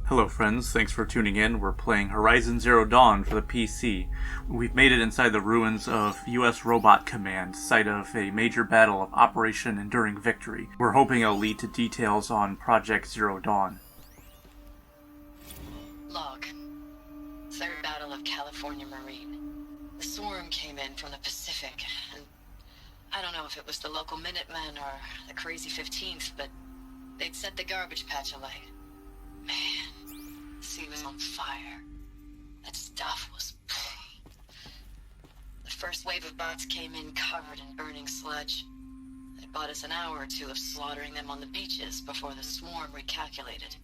Hello friends, thanks for tuning in. We're playing Horizon Zero Dawn for the PC. We've made it inside the ruins of US Robot Command, site of a major battle of Operation Enduring Victory. We're hoping it'll lead to details on Project Zero Dawn. Log. Third Battle of California Marine. The swarm came in from the Pacific, and I don't know if it was the local Minutemen or the crazy 15th, but they'd set the garbage patch alight. Man, the sea was on fire. That stuff was... The first wave of bots came in covered in burning sludge. It bought us an hour or two of slaughtering them on the beaches before the swarm recalculated.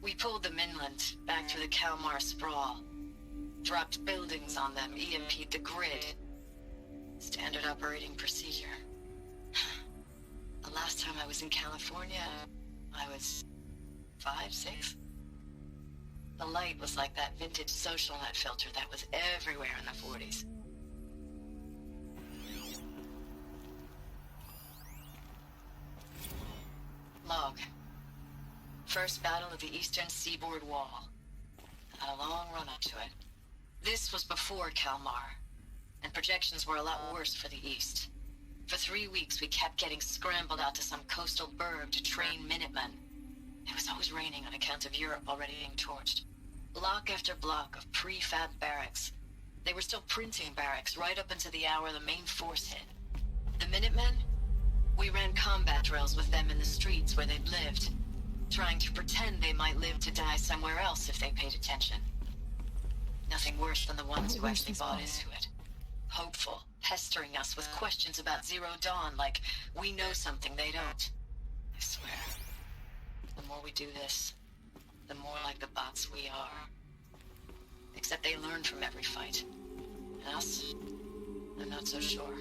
We pulled them inland, back through the Kalmar sprawl. Dropped buildings on them, EMP'd the grid. Standard operating procedure. The last time I was in California, I was 5, 6? The light was like that vintage social net filter that was everywhere in the 40s. Log. First battle of the eastern seaboard wall. Had a long run up to it. This was before Kalmar, and projections were a lot worse for the east. For 3 weeks we kept getting scrambled out to some coastal burg to train Minutemen. It was always raining on account of Europe already being torched. Block after block of prefab barracks. They were still printing barracks right up until the hour the main force hit. The Minutemen? We ran combat drills with them in the streets where they'd lived, trying to pretend they might live to die somewhere else if they paid attention. Nothing worse than the ones who actually bought into it. Hopeful, pestering us with questions about Zero Dawn like we know something they don't. I swear, the more we do this, the more like the bots we are. Except they learn from every fight. And us? I'm not so sure.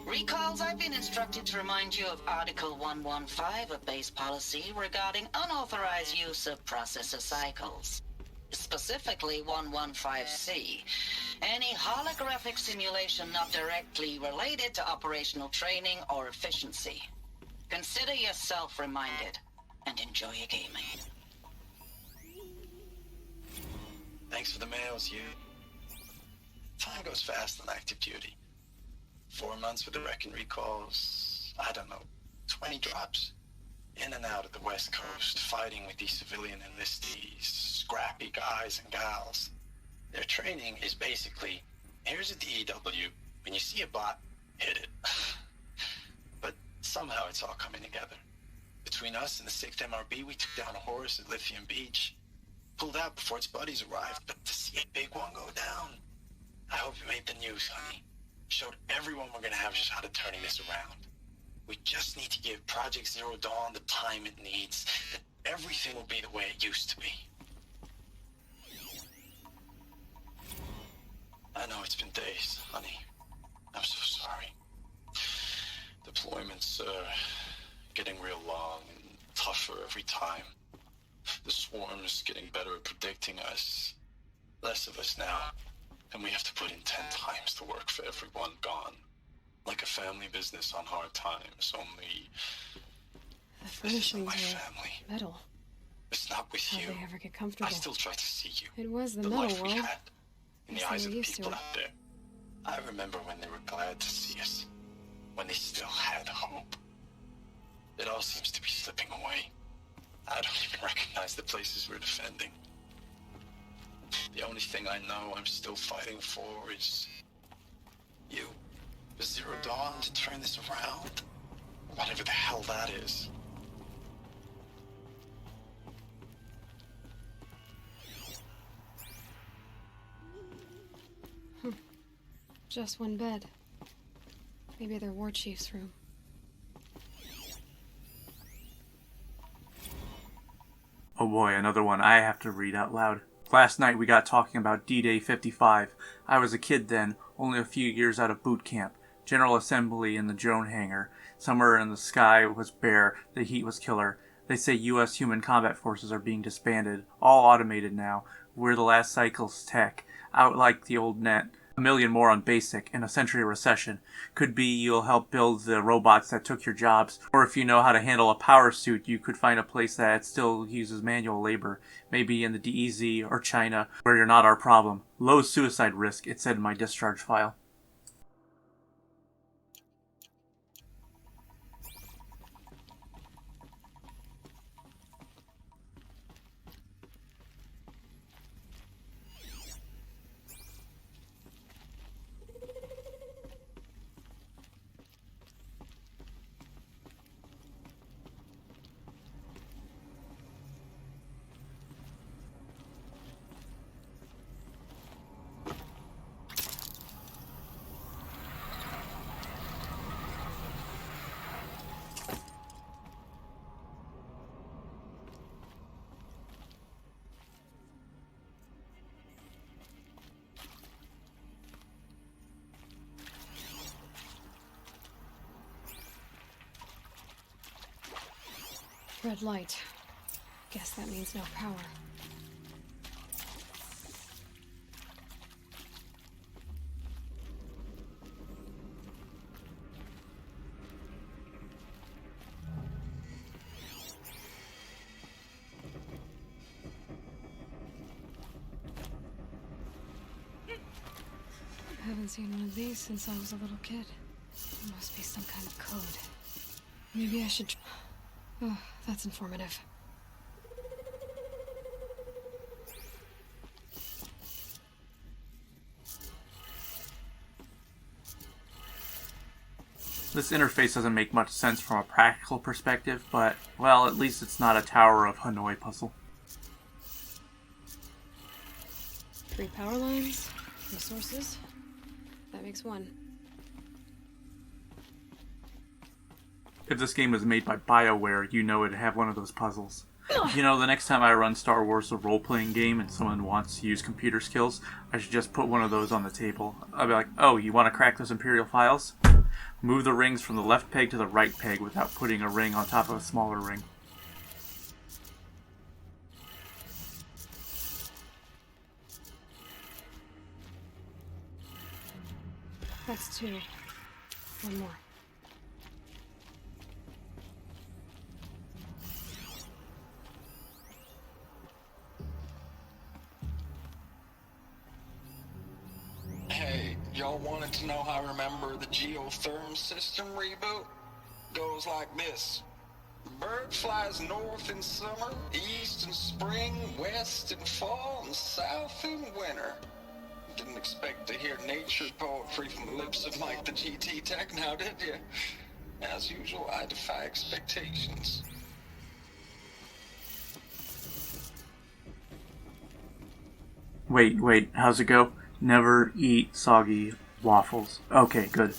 Recalls, I've been instructed to remind you of Article 115 of base policy regarding unauthorized use of processor cycles. Specifically 115C. Any holographic simulation not directly related to operational training or efficiency. Consider yourself reminded and enjoy your gaming. Thanks for the mails, you. Time goes fast on active duty. 4 months with the wrecking recalls, I don't know, 20 drops. In and out of the West Coast, fighting with these civilian enlistees, scrappy guys and gals. Their training is basically, here's a DEW, when you see a bot, hit it. But somehow it's all coming together. Between us and the 6th MRB, we took down a horse at Lithium Beach. Pulled out before its buddies arrived, but to see a big one go down. I hope you made the news, honey. Showed everyone we're gonna have a shot at turning this around. We just need to give Project Zero Dawn the time it needs, that everything will be the way it used to be. I know it's been days, honey. I'm so sorry. Deployments are getting real long and tougher every time. The swarm's getting better at predicting us. Less of us now. And we have to put in 10 times the work for everyone gone. Like a family business on hard times, only... The furnishings my were family. metal. It's not with How'd you. they ever get comfortable? I still try to see you. It was the The metal life we world. had in Guess the they eyes were of the used to people it. out there. I remember when they were glad to see us. When they still had hope. It all seems to be slipping away. I don't even recognize the places we're defending. The only thing I know I'm still fighting for is you. The Zero Dawn to turn this around. Whatever the hell that is. Just one bed. Maybe their war chief's room. Oh boy, another one I have to read out loud. Last night we got talking about D-Day 55. I was a kid then, only a few years out of boot camp. General assembly in the drone hangar. Somewhere in the sky was bare, the heat was killer. They say U.S. human combat forces are being disbanded, all automated now. We're the last cycle's tech, out like the old net. a million more on basic, and a century recession. Could be you'll help build the robots that took your jobs, or if you know how to handle a power suit, you could find a place that still uses manual labor, maybe in the DEZ or China, where you're not our problem. Low suicide risk, it said in my discharge file. Red light. Guess that means no power. I haven't seen one of these since I was a little kid. There must be some kind of code. Maybe I should... Oh, that's informative. This interface doesn't make much sense from a practical perspective, but, well, at least it's not a Tower of Hanoi puzzle. 3 power lines, resources. That makes 1. If this game was made by BioWare, you know it'd have one of those puzzles. You know, the next time I run Star Wars, a role-playing game, and someone wants to use computer skills, I should just put one of those on the table. I'll be like, oh, you want to crack those Imperial files? Move the rings from the left peg to the right peg without putting a ring on top of a smaller ring. That's 2. 1 more. Hey, y'all wanted to know how I remember the geotherm system reboot? Goes like this. Bird flies north in summer, east in spring, west in fall, and south in winter. Didn't expect to hear nature poetry from the lips of Mike the GT Tech now, did you? As usual, I defy expectations. Wait, how's it go? Never eat soggy waffles. Okay, good.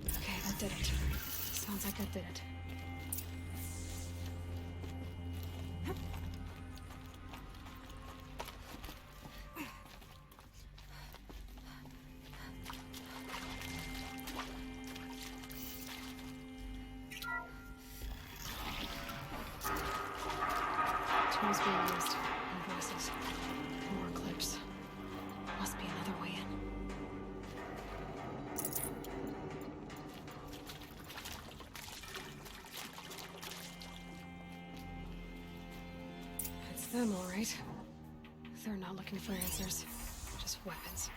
Okay, that did it. Sounds like that did it. Tools being used. Invoices. More clips. Must be another way in. It's them, all right. They're not looking for answers. Just weapons.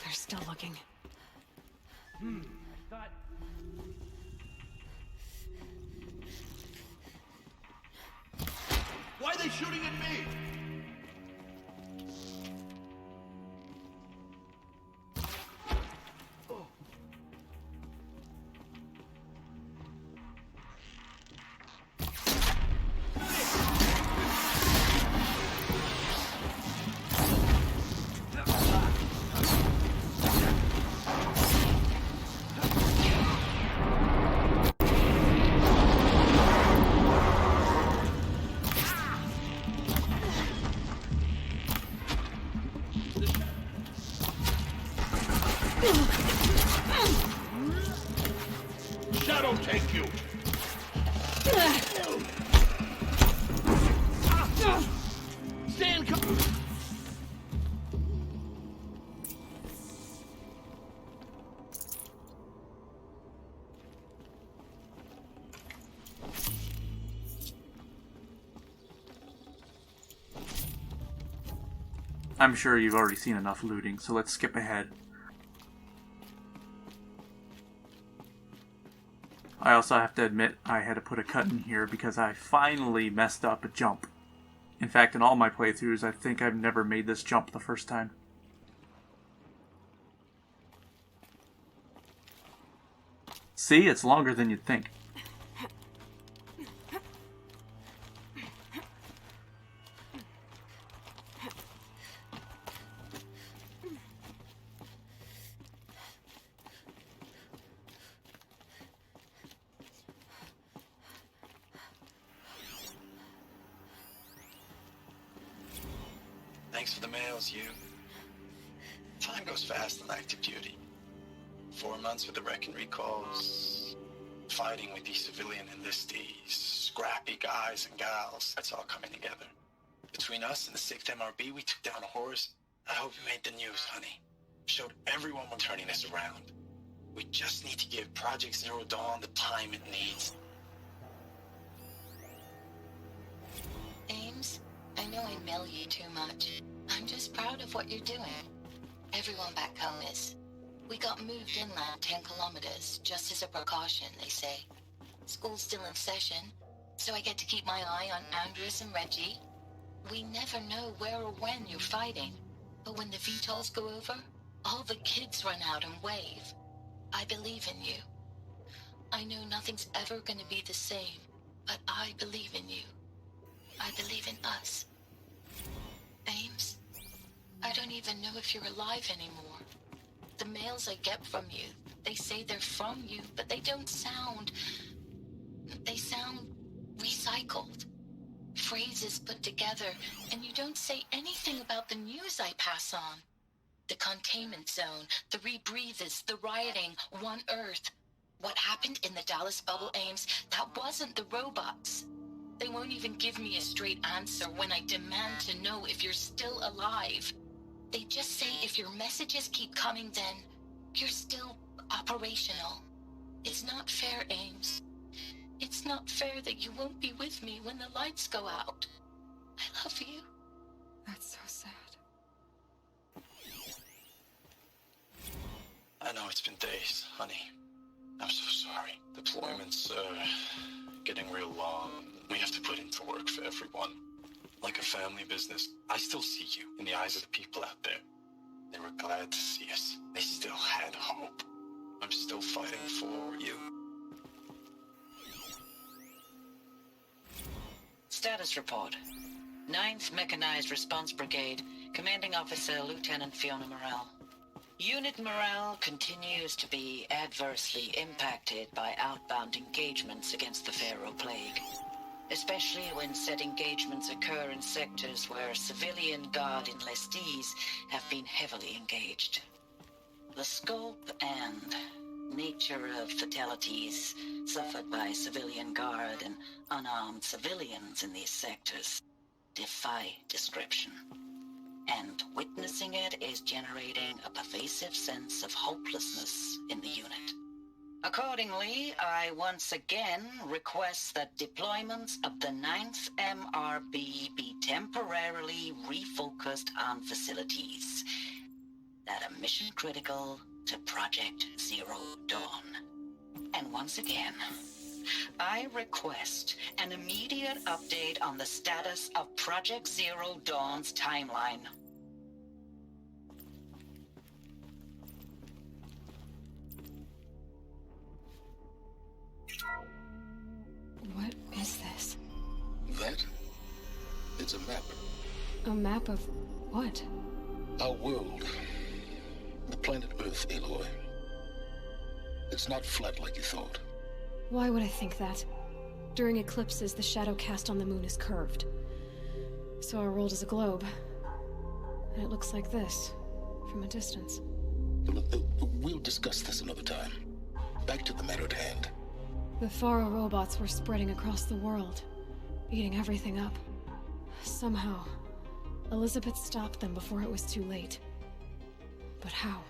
They're still looking. Why are they shooting at me? I'm sure you've already seen enough looting, so let's skip ahead. I also have to admit I had to put a cut in here because I finally messed up a jump. In fact, in all my playthroughs, I think I've never made this jump the first time. See, it's longer than you'd think. Thanks for the mails, you. Time goes fast on active duty. 4 months with the wreck and recalls, fighting with these civilian enlistees, scrappy guys and gals. That's all coming together. Between us and the 6th MRB, we took down a horse. I hope you made the news, honey. Showed everyone we're turning this around. We just need to give Project Zero Dawn the time it needs. Ames, I know I mail you too much. I'm just proud of what you're doing. Everyone back home is. We got moved inland 10 kilometers, just as a precaution, they say. School's still in session, so I get to keep my eye on Andres and Reggie. We never know where or when you're fighting, but when the VTOLs go over, all the kids run out and wave. I believe in you. I know nothing's ever gonna be the same, but I believe in you. I believe in us. Ames, I don't even know if you're alive anymore. The mails I get from you, they say they're from you, but they don't sound... They sound recycled. Phrases put together, and you don't say anything about the news I pass on. The containment zone, the rebreathers, the rioting, One Earth. What happened in the Dallas bubble, Ames, that wasn't the robots. They won't even give me a straight answer when I demand to know if you're still alive. They just say if your messages keep coming, then you're still operational. It's not fair, Ames. It's not fair that you won't be with me when the lights go out. I love you. That's so sad. I know it's been days, honey. I'm so sorry. Deployments are getting real long. We have to put in for work for everyone. Like a family business. I still see you in the eyes of the people out there. They were glad to see us. They still had hope. I'm still fighting for you. Status report. 9th Mechanized Response Brigade, Commanding Officer Lieutenant Fiona Morrell. Unit morale continues to be adversely impacted by outbound engagements against the Pharaoh Plague, especially when said engagements occur in sectors where civilian guard enlistees have been heavily engaged. The scope and nature of fatalities suffered by civilian guard and unarmed civilians in these sectors defy description. And witnessing it is generating a pervasive sense of hopelessness in the unit. Accordingly, I once again request that deployments of the 9th MRB be temporarily refocused on facilities that are mission critical to Project Zero Dawn. And once again, I request an immediate update on the status of Project Zero Dawn's timeline. What is this? That? It's a map. A map of what? Our world. The planet Earth, Aloy. It's not flat like you thought. Why would I think that? During eclipses, the shadow cast on the moon is curved. So our world is a globe. And it looks like this, from a distance. We'll discuss this another time. Back to the matter at hand. The Faro robots were spreading across the world, eating everything up. Somehow, Elizabeth stopped them before it was too late. But how?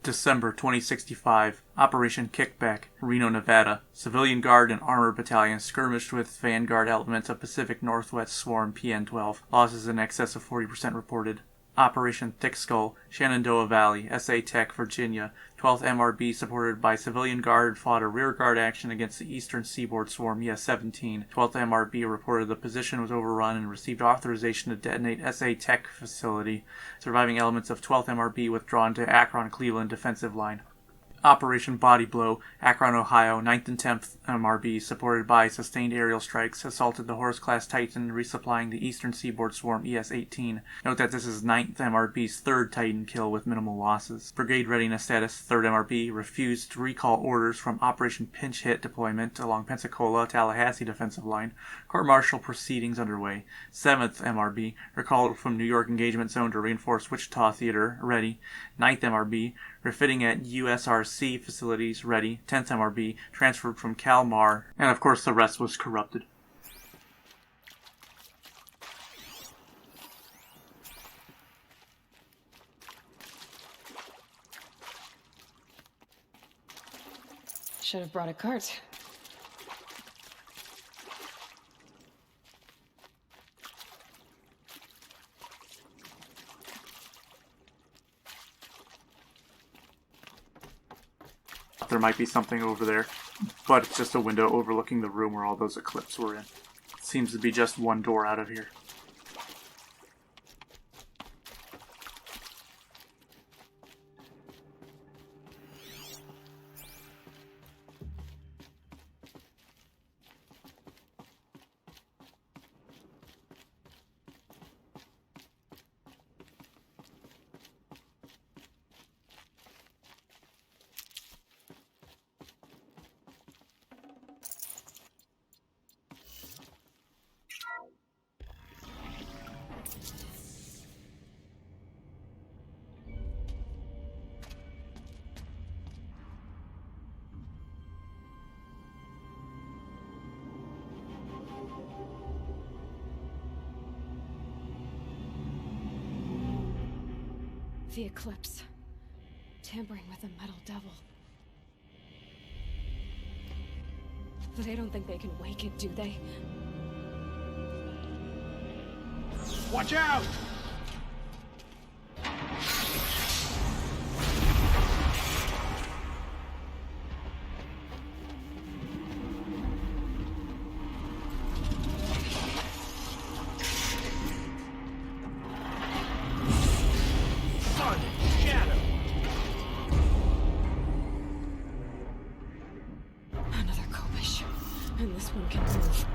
December 2065, Operation Kickback, Reno, Nevada. Civilian Guard and Armored Battalion skirmished with Vanguard elements of Pacific Northwest Swarm PN-12. Losses in excess of 40% reported. Operation Thick Skull, Shenandoah Valley, SA Tech, Virginia. 12th MRB, supported by Civilian Guard, fought a rearguard action against the Eastern Seaboard Swarm ES-17. 12th MRB reported the position was overrun and received authorization to detonate SA Tech facility. Surviving elements of 12th MRB withdrawn to Akron-Cleveland defensive line. Operation Body Blow, Akron, Ohio, 9th and 10th MRB, supported by sustained aerial strikes, assaulted the Horse-class Titan, resupplying the Eastern Seaboard Swarm ES-18. Note that this is 9th MRB's third Titan kill with minimal losses. Brigade readiness status, 3rd MRB, refused to recall orders from Operation Pinch Hit deployment along Pensacola-Tallahassee defensive line. Court-martial proceedings underway. 7th MRB, recalled from New York engagement zone to reinforce Wichita Theater, ready. 9th MRB, refitting at USRC facilities, ready. 10th MRB, transferred from Kalmar, and of course the rest was corrupted. Should have brought a cart. There might be something over there, but it's just a window overlooking the room where all those Eclipse were in. Seems to be just one door out of here. The Eclipse. Tampering with the Metal Devil. But they don't think they can wake it, do they? Watch out! Another Kobish. And this one can move.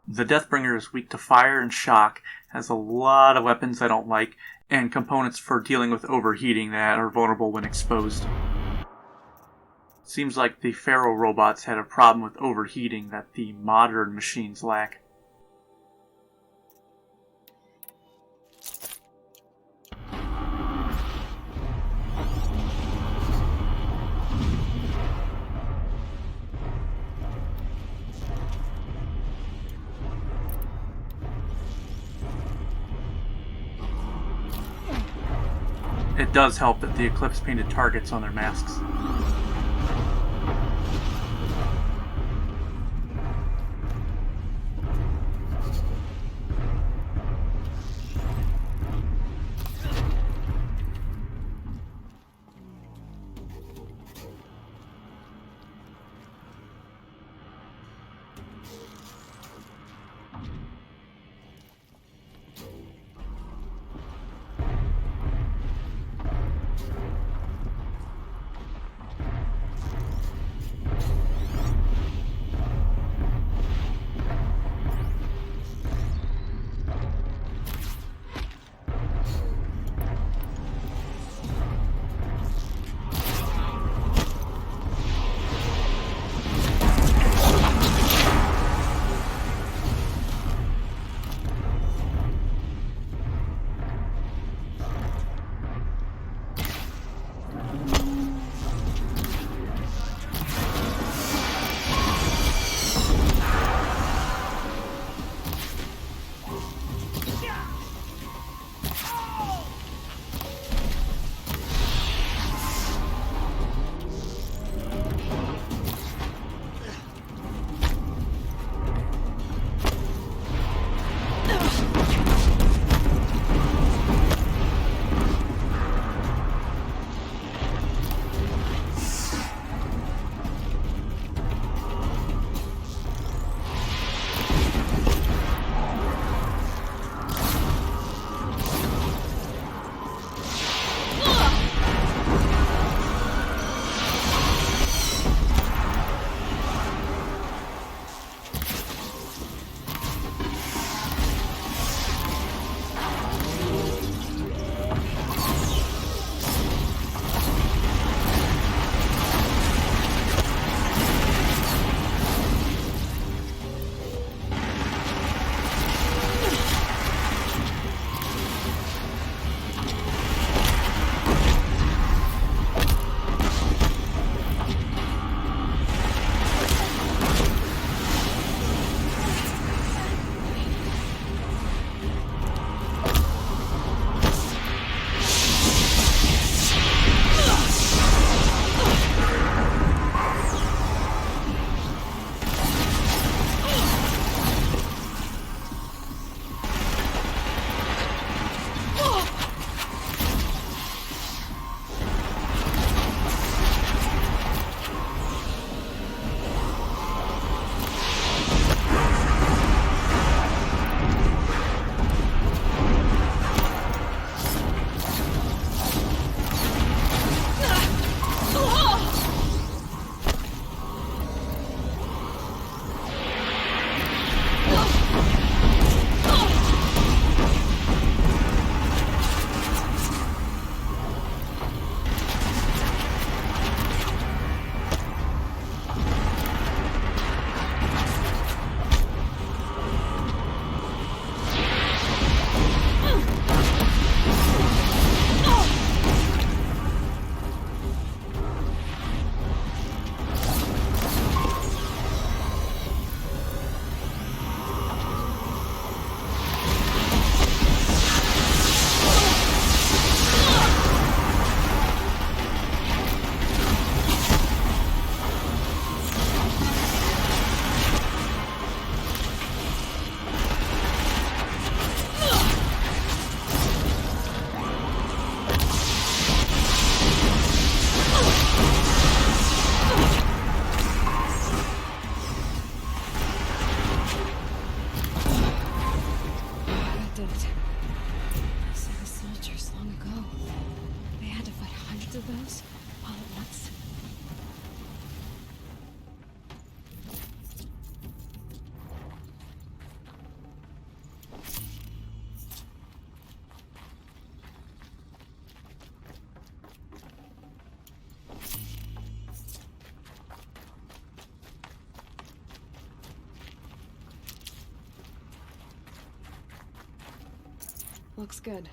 The Deathbringer is weak to fire and shock, has a lot of weapons I don't like, and components for dealing with overheating that are vulnerable when exposed. Seems like the Pharaoh robots had a problem with overheating that the modern machines lack. It does help that the Eclipse painted targets on their masks. of those all at once? Looks good.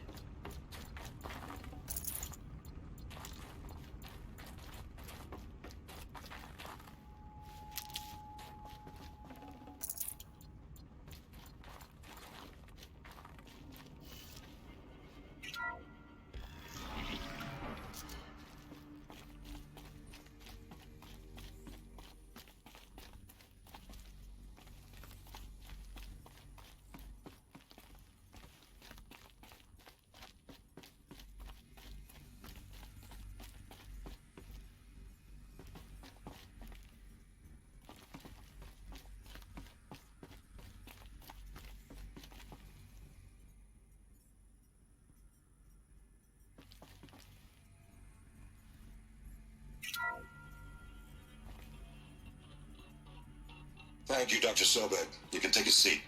Thank you, Dr. Sobek. You can take a seat.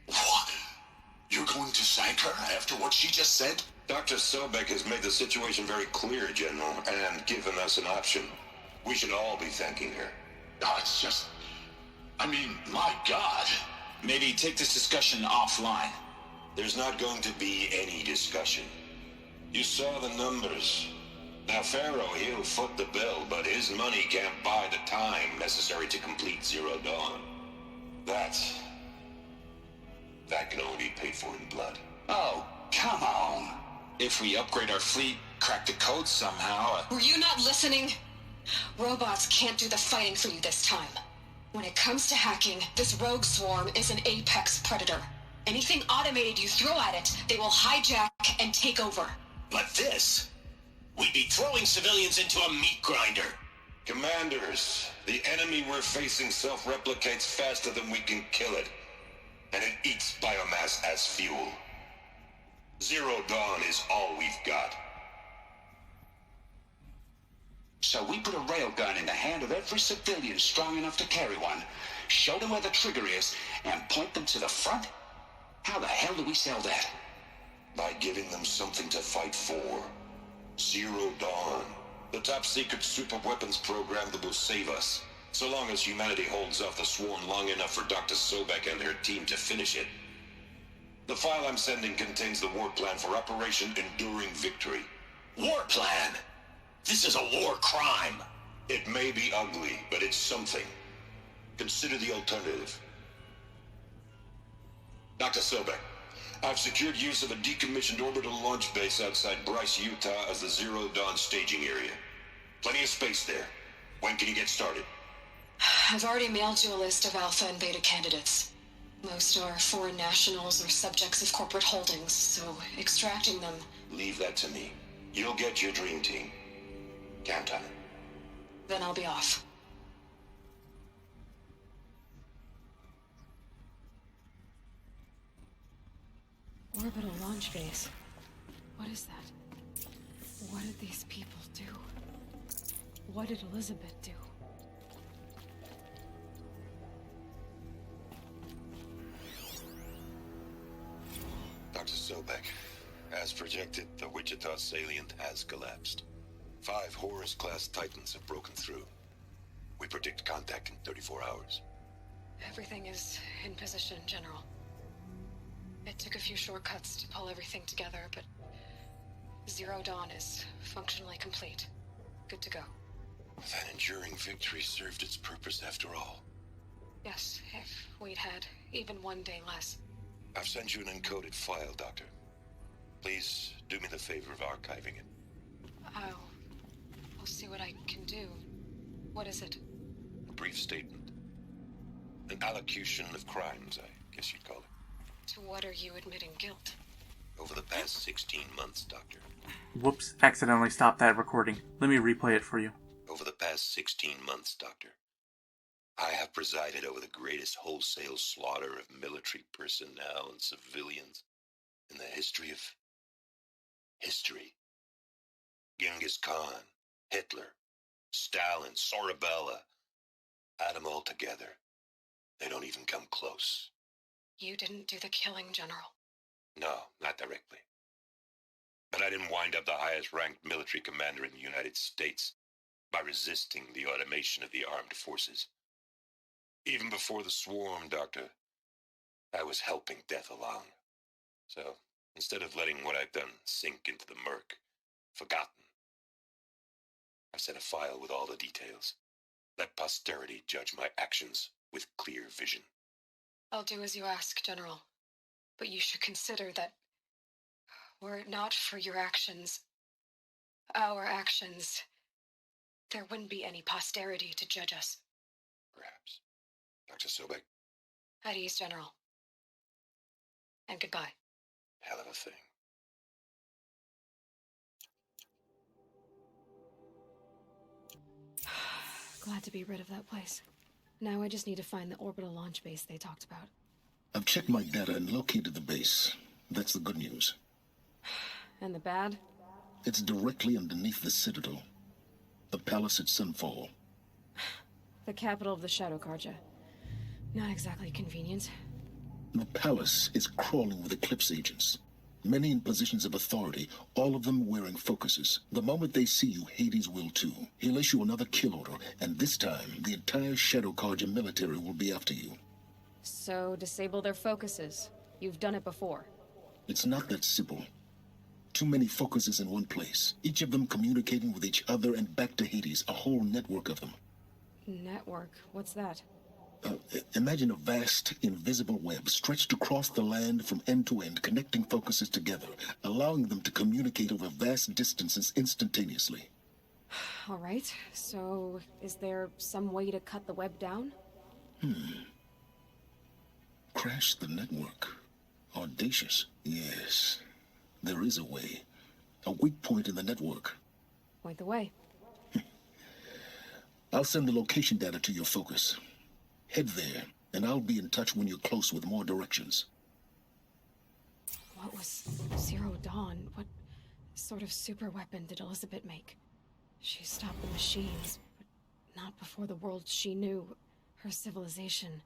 What? You're going to thank her after what she just said? Dr. Sobek has made the situation very clear, General, and given us an option. We should all be thanking her. Oh, it's just... I mean, my God. Maybe take this discussion offline. There's not going to be any discussion. You saw the numbers. Now, Pharaoh, he'll foot the bill, but his money can't buy the time necessary to complete Zero Dawn. That can only be paid for in blood. Oh, come on. If we upgrade our fleet, crack the code somehow... Were you not listening? Robots can't do the fighting for you this time. When it comes to hacking, this rogue swarm is an apex predator. Anything automated you throw at it, they will hijack and take over. But this... We'd be throwing civilians into a meat grinder. Commanders, the enemy we're facing self-replicates faster than we can kill it. And it eats biomass as fuel. Zero Dawn is all we've got. So we put a railgun in the hand of every civilian strong enough to carry one, show them where the trigger is, and point them to the front? How the hell do we sell that? By giving them something to fight for. Zero Dawn. The top-secret superweapons program that will save us. So long as humanity holds off the swarm long enough for Dr. Sobek and her team to finish it. The file I'm sending contains the war plan for Operation Enduring Victory. War plan? This is a war crime. It may be ugly, but it's something. Consider the alternative. Dr. Sobek, I've secured use of a decommissioned orbital launch base outside Bryce, Utah as the Zero Dawn staging area. Plenty of space there. When can you get started? I've already mailed you a list of alpha and beta candidates. Most are foreign nationals or subjects of corporate holdings, so extracting them... Leave that to me. You'll get your dream team. Count on it. Then I'll be off. Orbital launch base. What is that? What did these people do? What did Elizabeth do? Dr. Sobek, as projected, the Wichita salient has collapsed. 5 Horus-class Titans have broken through. We predict contact in 34 hours. Everything is in position, General. It took a few shortcuts to pull everything together, but Zero Dawn is functionally complete. Good to go. That enduring victory served its purpose after all. Yes, if we'd had even one day less. I've sent you an encoded file, Doctor. Please do me the favor of archiving it. I'll see what I can do. What is it? A brief statement. An allocution of crimes, I guess you'd call it. To what are you admitting guilt? Over the past 16 months, Doctor. Whoops, accidentally stopped that recording. Let me replay it for you. Over the past 16 months, Doctor, I have presided over the greatest wholesale slaughter of military personnel and civilians in the history of history. Genghis Khan, Hitler, Stalin, Sorabella. Add them all together. They don't even come close. You didn't do the killing, General. No, not directly. But I didn't wind up the highest-ranked military commander in the United States by resisting the automation of the armed forces. Even before the swarm, Doctor, I was helping death along. So, instead of letting what I've done sink into the murk, forgotten, I've sent a file with all the details. Let posterity judge my actions with clear vision. I'll do as you ask, General. But you should consider that were it not for your actions, our actions, there wouldn't be any posterity to judge us. Perhaps. Dr. Sobek? At ease, General. And goodbye. Hell of a thing. Glad to be rid of that place. Now I just need to find the orbital launch base they talked about. I've checked my data and located the base. That's the good news. And the bad? It's directly underneath the Citadel. The palace at Sunfall. The capital of the Shadow Carja. Not exactly convenient. The palace is crawling with Eclipse agents. Many in positions of authority, all of them wearing focuses. The moment they see you, Hades will too. He'll issue another kill order, and this time, the entire Shadow Carja military will be after you. So, disable their focuses. You've done it before. It's not that simple. Too many focuses in one place, each of them communicating with each other and back to Hades, a whole network of them. Network? What's that? Imagine a vast, invisible web stretched across the land from end to end, connecting focuses together, allowing them to communicate over vast distances instantaneously. All right, so is there some way to cut the web down? Crash the network. Audacious. Yes, there is a way. A weak point in the network. Point the way. I'll send the location data to your focus. Head there, and I'll be in touch when you're close with more directions. What was Zero Dawn? What sort of super weapon did Elizabeth make? She stopped the machines, but not before the world she knew, her civilization,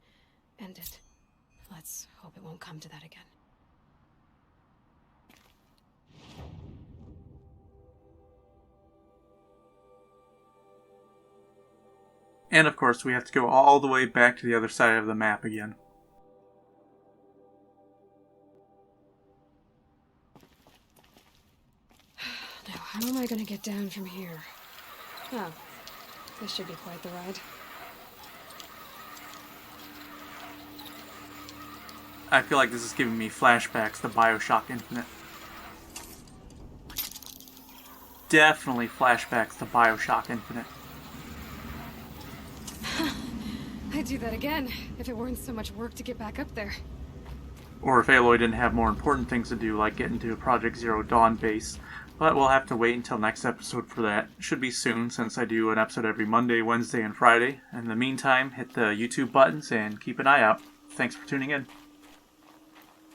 ended. Let's hope it won't come to that again. And of course, we have to go all the way back to the other side of the map again. Now, how am I gonna get down from here? Oh, this should be quite the ride. I feel like this is giving me flashbacks to BioShock Infinite. Definitely flashbacks to BioShock Infinite. I'd do that again, if it weren't so much work to get back up there. Or if Aloy didn't have more important things to do, like get into a Project Zero Dawn base. But we'll have to wait until next episode for that. Should be soon, since I do an episode every Monday, Wednesday, and Friday. In the meantime, hit the YouTube buttons and keep an eye out. Thanks for tuning in.